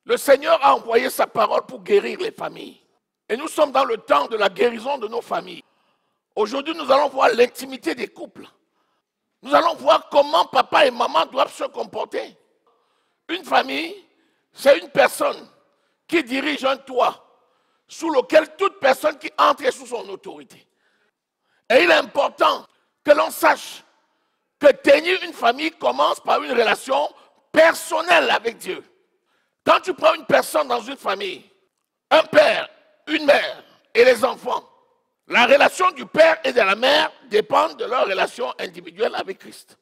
Le Seigneur a envoyé sa parole pour guérir les familles. Et nous sommes dans le temps de la guérison de nos familles. Aujourd'hui, nous allons voir l'intimité des couples. Nous allons voir comment papa et maman doivent se comporter. Une famille, c'est une personne qui dirige un toit sous lequel toute personne qui entre est sous son autorité. Et il est important que l'on sache que tenir une famille commence par une relation personnelle avec Dieu. Quand tu prends une personne dans une famille, un père, une mère et les enfants, la relation du père et de la mère dépend de leur relation individuelle avec Christ.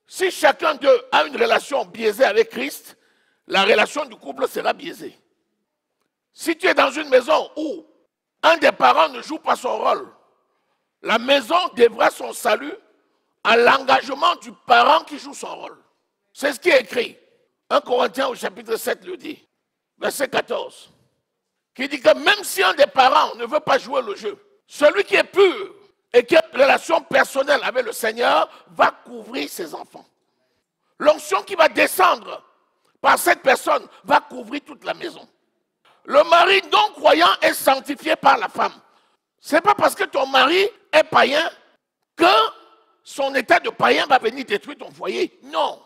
Si chacun d'eux a une relation biaisée avec Christ, la relation du couple sera biaisée. Si tu es dans une maison où un des parents ne joue pas son rôle, la maison devra son salut à l'engagement du parent qui joue son rôle. C'est ce qui est écrit. 1 Corinthiens au chapitre 7 le dit, verset 14, qui dit que même si un des parents ne veut pas jouer le jeu, celui qui est pur et qui a une relation personnelle avec le Seigneur va couvrir ses enfants. L'onction qui va descendre par cette personne va couvrir toute la maison. Le mari non croyant est sanctifié par la femme. Ce n'est pas parce que ton mari est païen que son état de païen va venir détruire ton foyer. Non.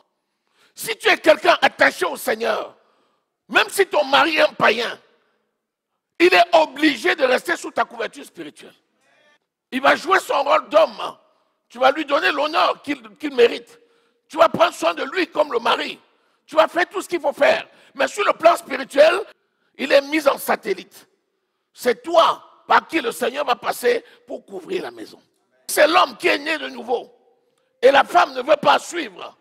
Si tu es quelqu'un attaché au Seigneur, même si ton mari est un païen, il est obligé de rester sous ta couverture spirituelle. Il va jouer son rôle d'homme. Tu vas lui donner l'honneur qu'il mérite. Tu vas prendre soin de lui comme le mari. Tu vas faire tout ce qu'il faut faire. Mais sur le plan spirituel, il est mis en satellite. C'est toi par qui le Seigneur va passer pour couvrir la maison. C'est l'homme qui est né de nouveau. Et la femme ne veut pas suivre.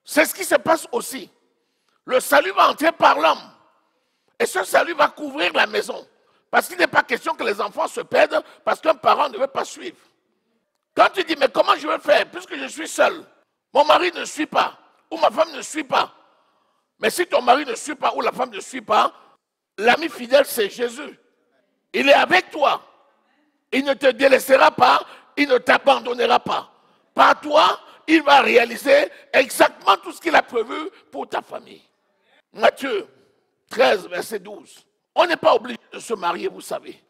C'est ce qui se passe aussi. Le salut va entrer par l'homme. Et ce salut va couvrir la maison. Parce qu'il n'est pas question que les enfants se perdent parce qu'un parent ne veut pas suivre. Quand tu dis, mais comment je vais faire puisque je suis seul? Mon mari ne suit pas, ou ma femme ne suit pas. Mais si ton mari ne suit pas, ou la femme ne suit pas, l'ami fidèle, c'est Jésus. Il est avec toi. Il ne te délaissera pas, il ne t'abandonnera pas. Par toi, il va réaliser exactement tout ce qu'il a prévu pour ta famille. Matthieu 13, verset 12. On n'est pas obligé de se marier, vous savez.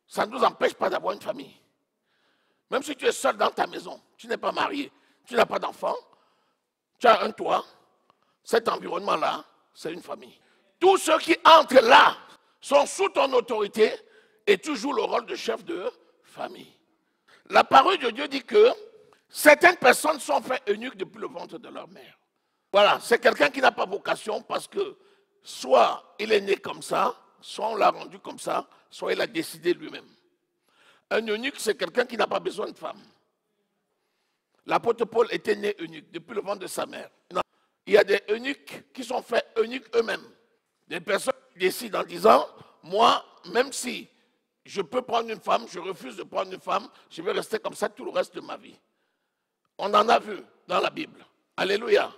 Ça ne nous empêche pas d'avoir une famille. Même si tu es seul dans ta maison, tu n'es pas marié, tu n'as pas d'enfant, tu as un toit, cet environnement-là, c'est une famille. Tous ceux qui entrent là sont sous ton autorité et tu joues le rôle de chef de famille. La parole de Dieu dit que certaines personnes sont faites eunuques depuis le ventre de leur mère. Voilà, c'est quelqu'un qui n'a pas vocation parce que soit il est né comme ça, soit on l'a rendu comme ça, soit il a décidé lui-même. Un eunuque, c'est quelqu'un qui n'a pas besoin de femme. L'apôtre Paul était né eunuque depuis le ventre de sa mère. Il y a des eunuques qui sont faits eunuques eux-mêmes. Des personnes qui décident en disant, moi, même si je peux prendre une femme, je refuse de prendre une femme, je vais rester comme ça tout le reste de ma vie. On en a vu dans la Bible. Alléluia.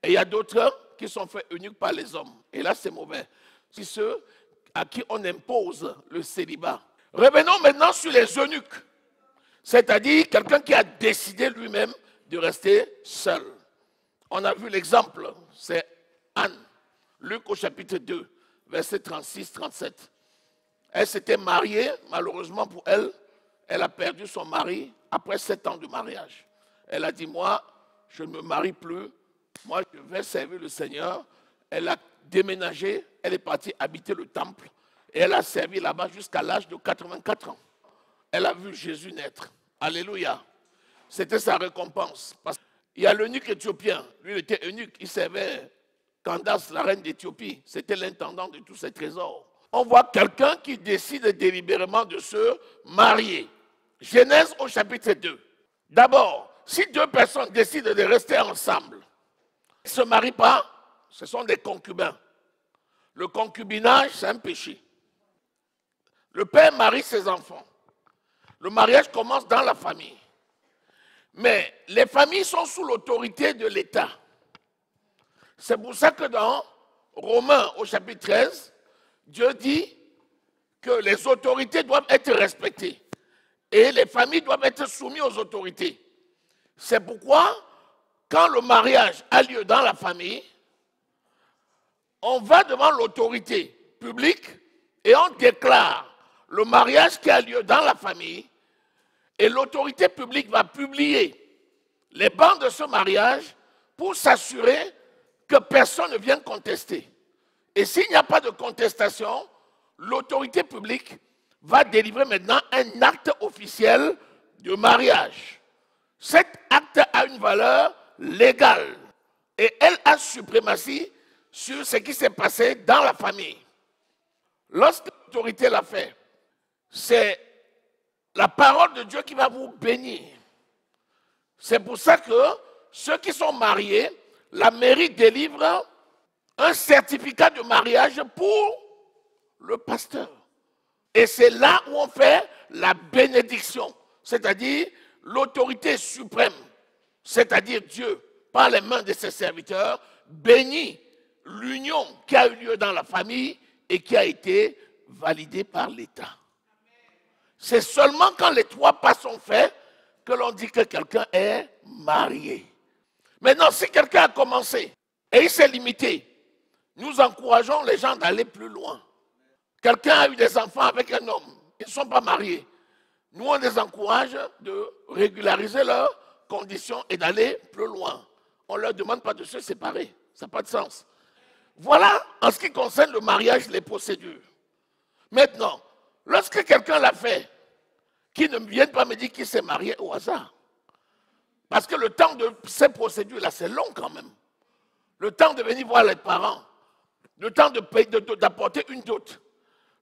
Et il y a d'autres qui sont faits eunuques par les hommes. Et là, c'est mauvais. C'est ceux à qui on impose le célibat. Revenons maintenant sur les eunuques. C'est-à-dire quelqu'un qui a décidé lui-même de rester seul. On a vu l'exemple, c'est Anne. Luc au chapitre 2, verset 36-37. Elle s'était mariée, malheureusement pour elle, elle a perdu son mari après 7 ans de mariage. Elle a dit, moi, je ne me marie plus, moi, je vais servir le Seigneur. Elle a déménagé, elle est partie habiter le temple et elle a servi là-bas jusqu'à l'âge de 84 ans. Elle a vu Jésus naître. Alléluia. C'était sa récompense. Parce qu'il y a l'eunuque éthiopien, lui il était eunuque, il servait Candace, la reine d'Éthiopie. C'était l'intendant de tous ses trésors. On voit quelqu'un qui décide délibérément de se marier. Genèse au chapitre 2. D'abord, si deux personnes décident de rester ensemble, ils ne se marient pas, ce sont des concubins. Le concubinage, c'est un péché. Le père marie ses enfants. Le mariage commence dans la famille. Mais les familles sont sous l'autorité de l'État. C'est pour ça que dans Romains au chapitre 13, Dieu dit que les autorités doivent être respectées. Et les familles doivent être soumises aux autorités. C'est pourquoi, quand le mariage a lieu dans la famille, on va devant l'autorité publique et on déclare le mariage qui a lieu dans la famille et l'autorité publique va publier les bancs de ce mariage pour s'assurer que personne ne vienne contester. Et s'il n'y a pas de contestation, l'autorité publique va délivrer maintenant un acte officiel de mariage. Cet acte a une valeur légale et elle a suprématie sur ce qui s'est passé dans la famille. Lorsque l'autorité l'a fait, c'est la parole de Dieu qui va vous bénir. C'est pour ça que ceux qui sont mariés, la mairie délivre un certificat de mariage pour le pasteur. Et c'est là où on fait la bénédiction, c'est-à-dire l'autorité suprême, c'est-à-dire Dieu, par les mains de ses serviteurs, bénit l'union qui a eu lieu dans la famille et qui a été validée par l'État. C'est seulement quand les trois pas sont faits que l'on dit que quelqu'un est marié. Maintenant, si quelqu'un a commencé et il s'est limité, nous encourageons les gens d'aller plus loin. Quelqu'un a eu des enfants avec un homme, ils ne sont pas mariés. Nous, on les encourage de régulariser leurs conditions et d'aller plus loin. On ne leur demande pas de se séparer, ça n'a pas de sens. Voilà, en ce qui concerne le mariage, les procédures. Maintenant, lorsque quelqu'un l'a fait, qu'il ne vienne pas me dire qu'il s'est marié au hasard. Parce que le temps de ces procédures-là, c'est long quand même. Le temps de venir voir les parents, le temps d'apporter une dot,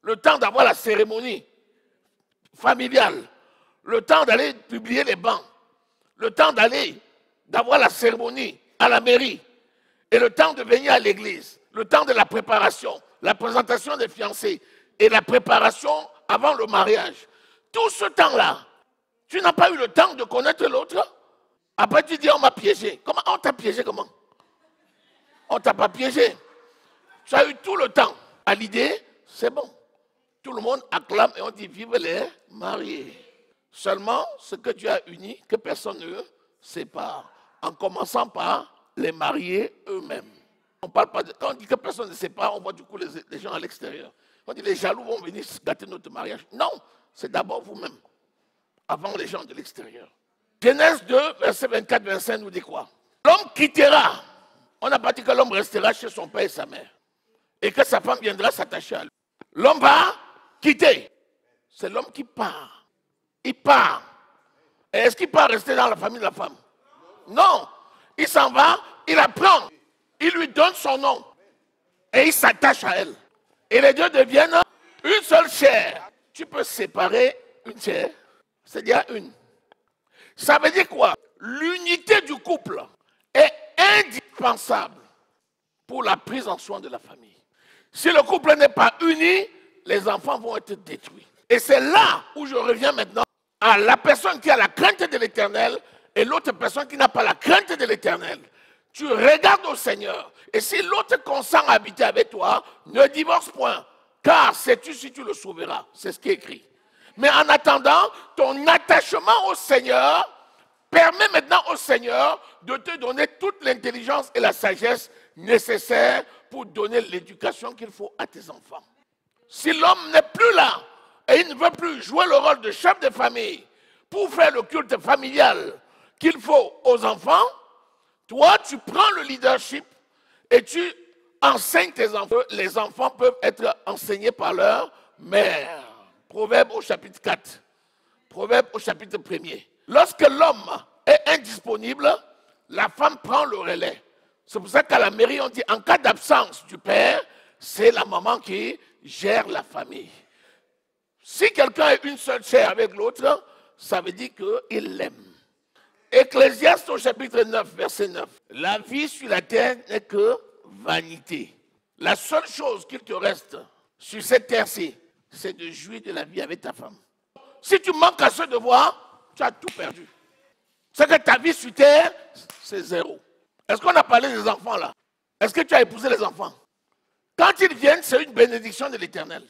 le temps d'avoir la cérémonie familiale, le temps d'aller publier les bancs, le temps d'avoir la cérémonie à la mairie, et le temps de venir à l'église, le temps de la préparation, la présentation des fiancés et la préparation avant le mariage. Tout ce temps-là, tu n'as pas eu le temps de connaître l'autre. Après, tu dis, on m'a piégé. Comment on t'a piégé? Comment? On ne t'a pas piégé. Tu as eu tout le temps. À l'idée, c'est bon. Tout le monde acclame et on dit, vive les mariés. Seulement, ce que Dieu a uni, que personne ne sépare. En commençant par les mariés eux-mêmes. On parle pas de, quand on dit que personne ne sépare, on voit du coup les gens à l'extérieur. On dit, les jaloux vont venir gâter notre mariage. Non, c'est d'abord vous-même, avant les gens de l'extérieur. Genèse 2, verset 24-25 nous dit quoi? L'homme quittera. On n'a pas dit que l'homme restera chez son père et sa mère. Et que sa femme viendra s'attacher à lui. L'homme va quitter. C'est l'homme qui part. Il part. Et est-ce qu'il part rester dans la famille de la femme? Non. Il s'en va, il la prend. Il lui donne son nom. Et il s'attache à elle. Et les deux deviennent une seule chair. Tu peux séparer une chair, c'est-à-dire une. Ça veut dire quoi? L'unité du couple est indispensable pour la prise en soin de la famille. Si le couple n'est pas uni, les enfants vont être détruits. Et c'est là où je reviens maintenant à la personne qui a la crainte de l'Éternel et l'autre personne qui n'a pas la crainte de l'Éternel. Tu regardes au Seigneur. Et si l'autre consent à habiter avec toi, ne divorce point. Car sais-tu si tu le sauveras? C'est ce qui est écrit. Mais en attendant, ton attachement au Seigneur permet maintenant au Seigneur de te donner toute l'intelligence et la sagesse nécessaires pour donner l'éducation qu'il faut à tes enfants. Si l'homme n'est plus là et il ne veut plus jouer le rôle de chef de famille pour faire le culte familial qu'il faut aux enfants, toi, tu prends le leadership et tu enseignes tes enfants. Les enfants peuvent être enseignés par leur mère. Proverbe au chapitre 4. Proverbe au chapitre 1er. Lorsque l'homme est indisponible, la femme prend le relais. C'est pour ça qu'à la mairie, on dit en cas d'absence du père, c'est la maman qui gère la famille. Si quelqu'un est une seule chair avec l'autre, ça veut dire qu'il l'aime. Ecclésiaste au chapitre 9, verset 9. La vie sur la terre n'est que vanité. La seule chose qu'il te reste sur cette terre-ci, c'est de jouir de la vie avec ta femme. Si tu manques à ce devoir, tu as tout perdu. C'est que ta vie sur terre, c'est zéro. Est-ce qu'on a parlé des enfants là? Est-ce que tu as épousé les enfants? Quand ils viennent, c'est une bénédiction de l'Éternel.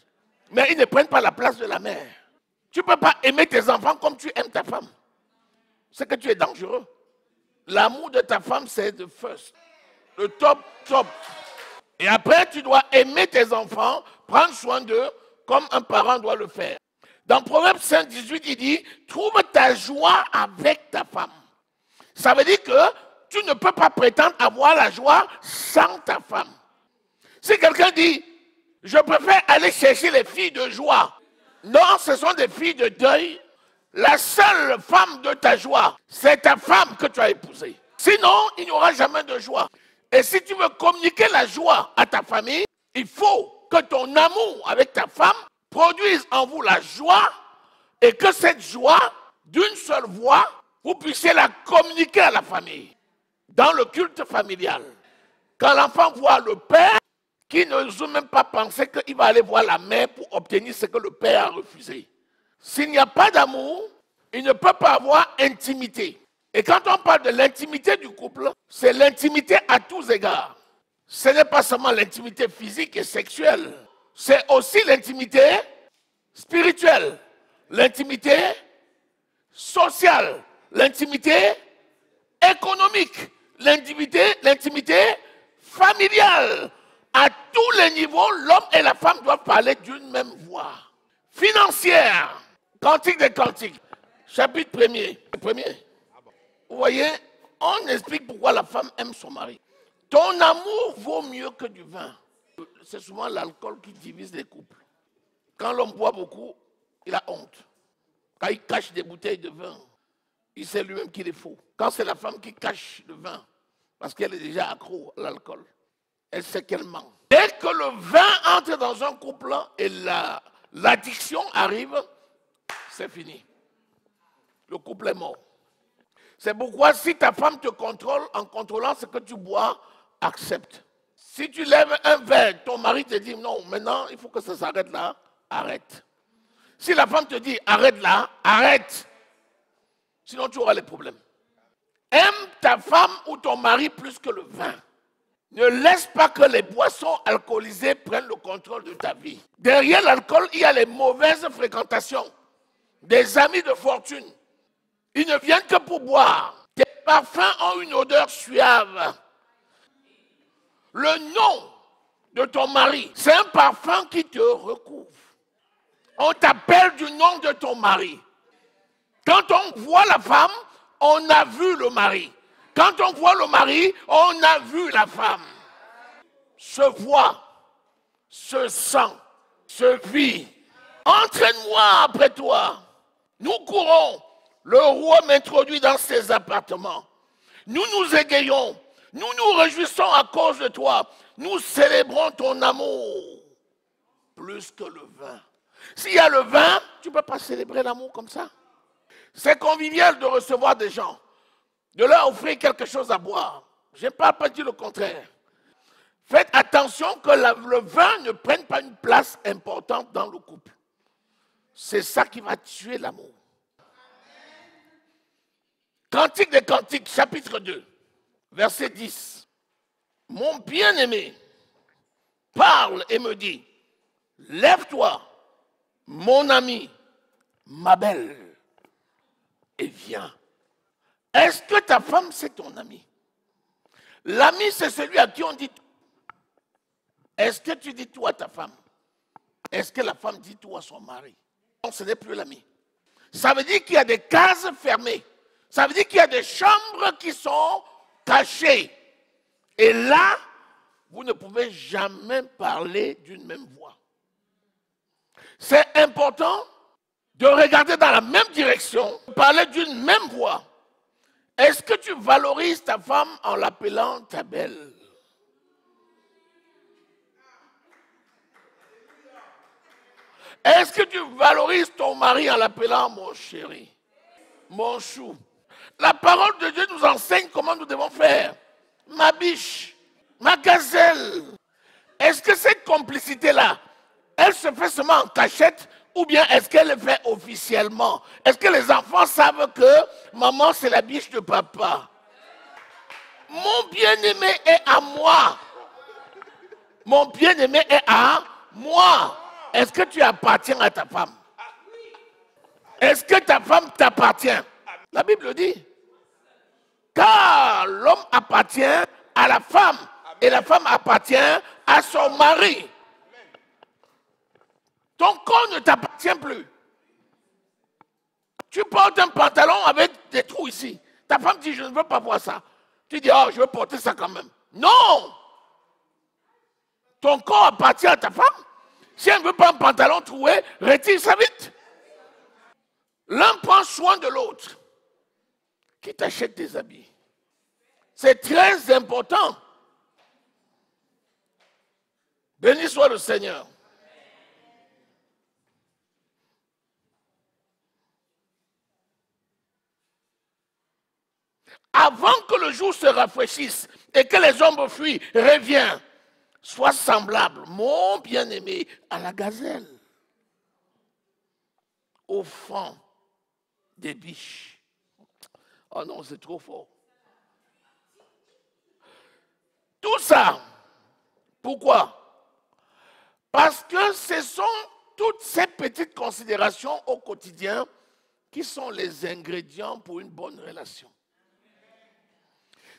Mais ils ne prennent pas la place de la mère. Tu ne peux pas aimer tes enfants comme tu aimes ta femme. C'est que tu es dangereux. L'amour de ta femme, c'est le first. Le top, top. Et après, tu dois aimer tes enfants, prendre soin d'eux comme un parent doit le faire. Dans Proverbe 5, 18, il dit, trouve ta joie avec ta femme. Ça veut dire que tu ne peux pas prétendre avoir la joie sans ta femme. Si quelqu'un dit, je préfère aller chercher les filles de joie. Non, ce sont des filles de deuil. La seule femme de ta joie, c'est ta femme que tu as épousée. Sinon, il n'y aura jamais de joie. Et si tu veux communiquer la joie à ta famille, il faut que ton amour avec ta femme produise en vous la joie et que cette joie, d'une seule voix, vous puissiez la communiquer à la famille. Dans le culte familial, quand l'enfant voit le père, qui n'ose même pas penser qu'il va aller voir la mère pour obtenir ce que le père a refusé. S'il n'y a pas d'amour, il ne peut pas avoir intimité. Et quand on parle de l'intimité du couple, c'est l'intimité à tous égards. Ce n'est pas seulement l'intimité physique et sexuelle, c'est aussi l'intimité spirituelle, l'intimité sociale, l'intimité économique, l'intimité familiale. À tous les niveaux, l'homme et la femme doivent parler d'une même voix. Financière, Cantique des Cantiques, chapitre 1er. Vous voyez, on explique pourquoi la femme aime son mari. Ton amour vaut mieux que du vin. C'est souvent l'alcool qui divise les couples. Quand l'homme boit beaucoup, il a honte. Quand il cache des bouteilles de vin, il sait lui-même qu'il est faux. Quand c'est la femme qui cache le vin, parce qu'elle est déjà accro à l'alcool, elle sait qu'elle ment. Dès que le vin entre dans un couple et l'addiction arrive, c'est fini. Le couple est mort. C'est pourquoi si ta femme te contrôle, en contrôlant ce que tu bois, accepte. Si tu lèves un verre, ton mari te dit non, maintenant il faut que ça s'arrête là, arrête. Si la femme te dit arrête là, arrête. Sinon tu auras les problèmes. Aime ta femme ou ton mari plus que le vin. Ne laisse pas que les boissons alcoolisées prennent le contrôle de ta vie. Derrière l'alcool, il y a les mauvaises fréquentations. Des amis de fortune. Ils ne viennent que pour boire. Tes parfums ont une odeur suave. Le nom de ton mari, c'est un parfum qui te recouvre. On t'appelle du nom de ton mari. Quand on voit la femme, on a vu le mari. Quand on voit le mari, on a vu la femme. Se voit, se sent, se vit. Entraîne-moi après toi. Nous courons. Le roi m'introduit dans ses appartements. Nous nous égayons. Nous nous réjouissons à cause de toi. Nous célébrons ton amour plus que le vin. S'il y a le vin, tu ne peux pas célébrer l'amour comme ça. C'est convivial de recevoir des gens, de leur offrir quelque chose à boire. Je ne parle pas dire le contraire. Faites attention que le vin ne prenne pas une place importante dans le couple. C'est ça qui va tuer l'amour. Cantique des Cantiques, chapitre 2, verset 10. Mon bien-aimé parle et me dit, lève-toi, mon ami, ma belle, et viens. Est-ce que ta femme, c'est ton ami? L'ami, c'est celui à qui on dit tout. Est-ce que tu dis tout à ta femme? Est-ce que la femme dit tout à son mari? Non, ce n'est plus l'ami. Ça veut dire qu'il y a des cases fermées. Ça veut dire qu'il y a des chambres qui sont cachées. Et là, vous ne pouvez jamais parler d'une même voix. C'est important de regarder dans la même direction, de parler d'une même voix. Est-ce que tu valorises ta femme en l'appelant ta belle? Est-ce que tu valorises ton mari en l'appelant mon chéri, mon chou? La parole de Dieu nous enseigne comment nous devons faire. Ma biche, ma gazelle. Est-ce que cette complicité-là, elle se fait seulement en cachette ou bien est-ce qu'elle le fait officiellement? Est-ce que les enfants savent que maman c'est la biche de papa? Mon bien-aimé est à moi. Mon bien-aimé est à moi. Est-ce que tu appartiens à ta femme? Est-ce que ta femme t'appartient? La Bible dit. Car l'homme appartient à la femme et la femme appartient à à son mari. Ton corps ne t'appartient plus. Tu portes un pantalon avec des trous ici. Ta femme dit, je ne veux pas voir ça. Tu dis, oh, je veux porter ça quand même. Non! Ton corps appartient à ta femme. Si elle ne veut pas un pantalon troué, retire ça vite. L'un prend soin de l'autre. Qui t'achète tes habits? C'est très important. Béni soit le Seigneur. Avant que le jour se rafraîchisse et que les ombres fuient, reviens. Sois semblable, mon bien-aimé, à la gazelle, au fond des biches. Oh non, c'est trop fort. Tout ça, pourquoi? Parce que ce sont toutes ces petites considérations au quotidien qui sont les ingrédients pour une bonne relation.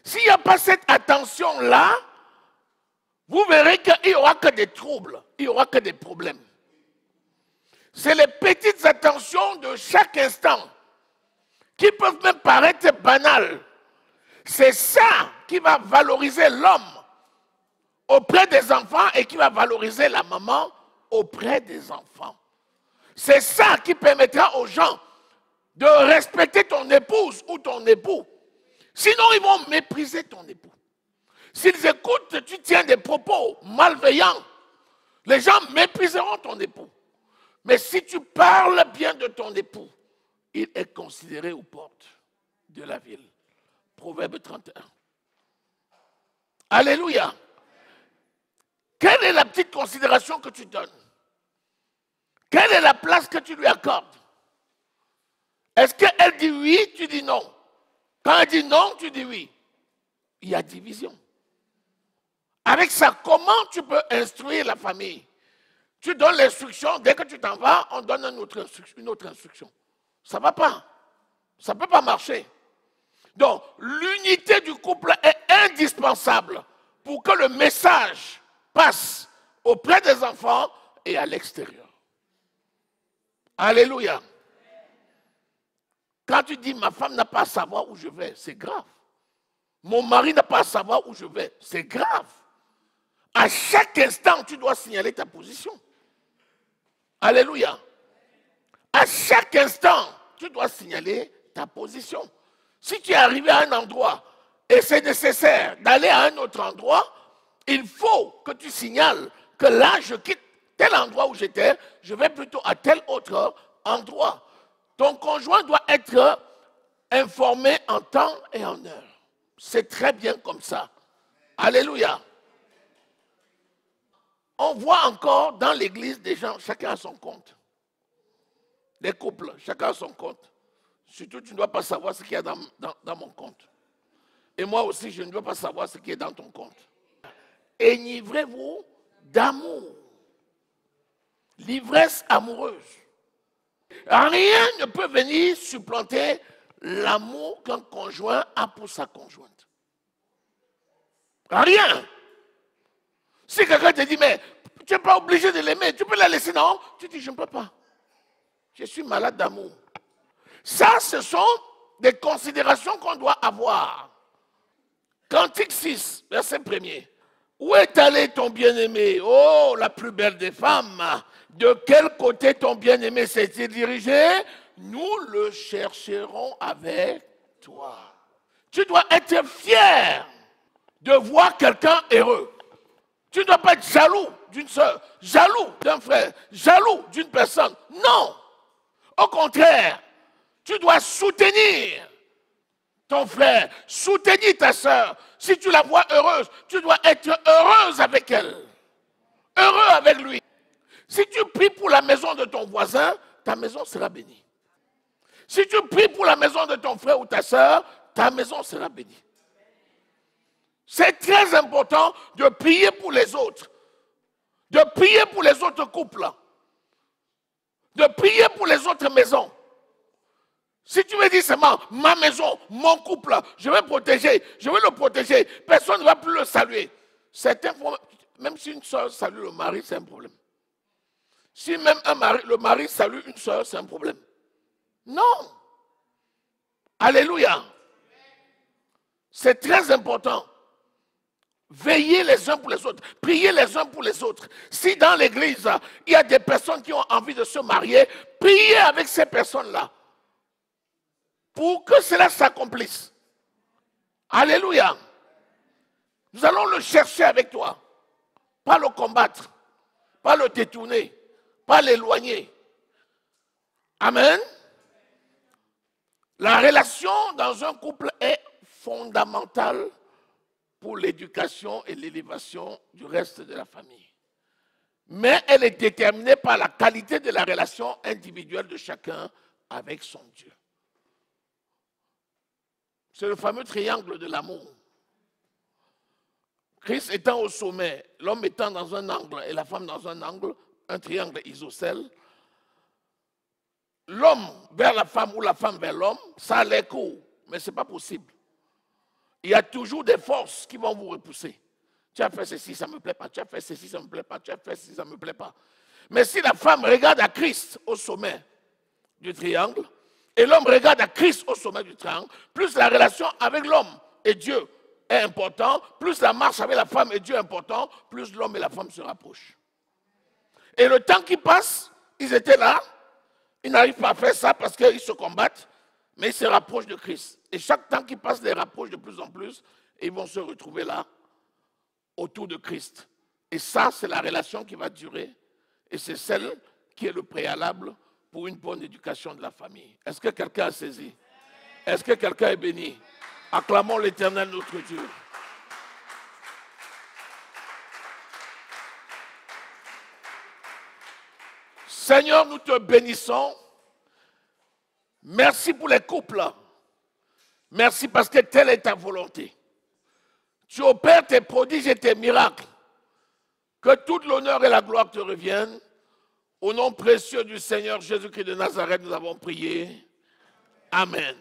S'il n'y a pas cette attention-là, vous verrez qu'il n'y aura que des troubles, il n'y aura que des problèmes. C'est les petites attentions de chaque instant qui peuvent même paraître banales. C'est ça qui va valoriser l'homme auprès des enfants et qui va valoriser la maman auprès des enfants. C'est ça qui permettra aux gens de respecter ton épouse ou ton époux. Sinon, ils vont mépriser ton époux. S'ils écoutent, tu tiens des propos malveillants, les gens mépriseront ton époux. Mais si tu parles bien de ton époux, il est considéré aux portes de la ville. Proverbe 31. Alléluia. Quelle est la petite considération que tu donnes? Quelle est la place que tu lui accordes? Est-ce qu'elle dit oui, tu dis non? Quand elle dit non, tu dis oui. Il y a division. Avec ça, comment tu peux instruire la famille? Tu donnes l'instruction, dès que tu t'en vas, on donne une autre instruction. Ça ne va pas. Ça ne peut pas marcher. Donc, l'unité du couple est indispensable pour que le message passe auprès des enfants et à l'extérieur. Alléluia. Quand tu dis, ma femme n'a pas à savoir où je vais, c'est grave. Mon mari n'a pas à savoir où je vais, c'est grave. À chaque instant, tu dois signaler ta position. Alléluia. À chaque instant, tu dois signaler ta position. Si tu es arrivé à un endroit et c'est nécessaire d'aller à un autre endroit, il faut que tu signales que là, je quitte tel endroit où j'étais, je vais plutôt à tel autre endroit. Ton conjoint doit être informé en temps et en heure. C'est très bien comme ça. Alléluia. On voit encore dans l'église des gens, chacun a son compte. Des couples, chacun a son compte. Surtout, tu ne dois pas savoir ce qu'il y a dans mon compte. Et moi aussi, je ne dois pas savoir ce qui est dans ton compte. Enivrez-vous d'amour. L'ivresse amoureuse. Rien ne peut venir supplanter l'amour qu'un conjoint a pour sa conjointe. Rien. Si quelqu'un te dit, mais tu n'es pas obligé de l'aimer, tu peux la laisser, non? Tu dis, je ne peux pas. Je suis malade d'amour. Ça, ce sont des considérations qu'on doit avoir. Cantique 6, verset 1er. Où est allé ton bien-aimé? Oh, la plus belle des femmes. De quel côté ton bien-aimé s'est-il dirigé? Nous le chercherons avec toi. Tu dois être fier de voir quelqu'un heureux. Tu ne dois pas être jaloux d'une soeur, jaloux d'un frère, jaloux d'une personne. Non. Au contraire, tu dois soutenir ton frère, soutenir ta soeur. Si tu la vois heureuse, tu dois être heureuse avec elle. Heureux avec lui. Si tu pries pour la maison de ton voisin, ta maison sera bénie. Si tu pries pour la maison de ton frère ou ta soeur, ta maison sera bénie. C'est très important de prier pour les autres. De prier pour les autres couples. De prier pour les autres maisons. Si tu me dis seulement ma maison, mon couple, je vais le protéger, personne ne va plus le saluer. même si une soeur salue le mari, c'est un problème. Si même le mari salue une soeur, c'est un problème. Non. Alléluia. C'est très important. Veillez les uns pour les autres. Priez les uns pour les autres. Si dans l'église, il y a des personnes qui ont envie de se marier, priez avec ces personnes-là pour que cela s'accomplisse. Alléluia. Nous allons le chercher avec toi. Pas le combattre. Pas le détourner. Pas l'éloigner. Amen. La relation dans un couple est fondamentale pour l'éducation et l'élévation du reste de la famille. Mais elle est déterminée par la qualité de la relation individuelle de chacun avec son Dieu. C'est le fameux triangle de l'amour. Christ étant au sommet, l'homme étant dans un angle et la femme dans un angle, un triangle isocèle. L'homme vers la femme ou la femme vers l'homme, ça a l'air court, mais ce n'est pas possible. Il y a toujours des forces qui vont vous repousser. Tu as fait ceci, ça ne me plaît pas. Tu as fait ceci, ça ne me plaît pas. Tu as fait ceci, ça ne me plaît pas. Mais si la femme regarde à Christ au sommet du triangle, et l'homme regarde à Christ au sommet du triangle, plus la relation avec l'homme et Dieu est importante, plus la marche avec la femme et Dieu est importante, plus l'homme et la femme se rapprochent. Et le temps qui passe, ils étaient là, ils n'arrivent pas à faire ça parce qu'ils se combattent, mais ils se rapprochent de Christ. Et chaque temps qui passe, ils les rapprochent de plus en plus, et ils vont se retrouver là, autour de Christ. Et ça, c'est la relation qui va durer, et c'est celle qui est le préalable pour une bonne éducation de la famille. Est-ce que quelqu'un a saisi? Est-ce que quelqu'un est béni? Acclamons l'Éternel notre Dieu. Seigneur, nous te bénissons. Merci pour les couples. Merci parce que telle est ta volonté. Tu opères tes prodiges et tes miracles. Que toute l'honneur et la gloire te reviennent. Au nom précieux du Seigneur Jésus-Christ de Nazareth, nous avons prié. Amen.